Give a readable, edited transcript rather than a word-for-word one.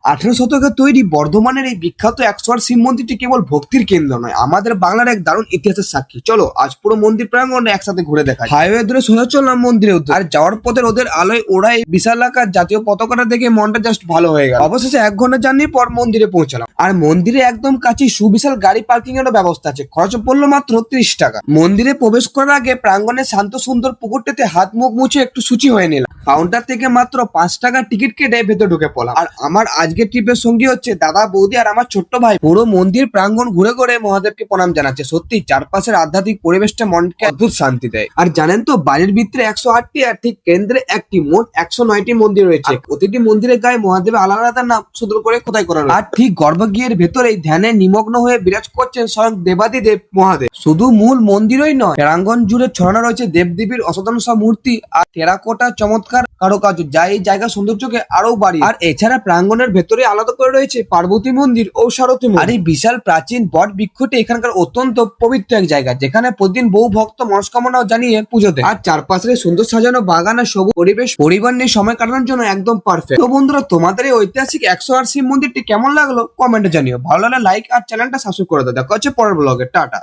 18 শতকে তৈরি বর্ধমানের এই বিখ্যাত 108 শিব মন্দিরটি কেবল ভক্তির কেন্দ্র নয়, আমাদের বাংলার এক দারুণ ইতিহাসের সাক্ষী। চলো আজ পুরো মন্দির প্রাঙ্গণে একসাথে ঘুরে দেখা। হাইওয়ে ধরে সোজা চললাম মন্দিরের উদ্দেশ্যে, আর যাওয়ার পথে রোদের আলোয় ওড়াই বিশাল আকার জাতীয় পতাকাটা দেখে মনটা জাস্ট ভালো হয়ে গেল। অবশেষে 1 ঘন্টা জার্নি পর মন্দিরে পৌঁছালাম, আর মন্দিরে একদম কাছে সুবিশাল গাড়ি পার্কিং এর ব্যবস্থা আছে। খরচ পড়লো মাত্র 30 টাকা। মন্দিরে প্রবেশ করার আগে প্রাঙ্গণে শান্ত সুন্দর পুকুরটিতে হাত মুখ মুছে একটু শুচি হয়ে নিলাম। কাউন্টার থেকে মাত্র 5 টাকার টিকিট কেটে ভেতরে ঢুকে পড়লাম। আর আমার আজকের ট্রিপের সঙ্গী হচ্ছে দাদা, বৌদি আর আমার ছোট্ট ভাই। পুরো মন্দির প্রাঙ্গণ ঘুরে ঘুরে মহাদেবকে প্রণাম জানাচ্ছে। সত্যি চারপাশের আধ্যাত্মিক পরিবেশটা মনকে অদ্ভুত শান্তি দেয়। আর জানেন তো, বাড়ির ভিতরে 108টি আর ঠিক কেন্দ্রে একটি, মোট 109টি মন্দির রয়েছে। প্রতিটি মন্দিরের গায়ে মহাদেবের আলাদা আলাদা নাম সুন্দর করে খোদাই করা রয়েছে। আর ঠিক গর্ভগৃহের ভেতরেই ধ্যানে নিমগ্ন হয়ে বিরাজ করছেন স্বয়ং দেবাদিদেব মহাদেব। শুধু মূল মন্দিরই নয়, প্রাঙ্গণ জুড়ে ছড়ানো রয়েছে দেবদেবীর অসাধারণ সব মূর্তি আর টেরাকোটা চমৎকার কারুকার্য, যা এই জায়গার সৌন্দর্যকে আরো বাড়িয়ে। আর এছাড়া প্রাঙ্গণের ভেতরে আলাদা করে রয়েছে পার্বতী মন্দির ও সারথী মন্দির। আর এই বিশাল প্রাচীন বট বৃক্ষটি এখানকার অত্যন্ত পবিত্র এক জায়গা, যেখানে প্রতিদিন বহু ভক্ত মনস্কামনা জানিয়ে পুজো দেয়। আর চারপাশে সুন্দর সাজানো বাগান আর সবুজ পরিবেশ পরিবার নিয়ে সময় কাটানোর জন্য একদম পারফেক্ট। তো বন্ধুরা, তোমাদের এই ঐতিহাসিক 108 শিব মন্দিরটি কেমন লাগলো কমেন্টে জানিও। ভালো লাগলে লাইক আর চ্যানেলটা সাবস্ক্রাইব করে দাও। দেখা হচ্ছে পরের ব্লগে। টাটা।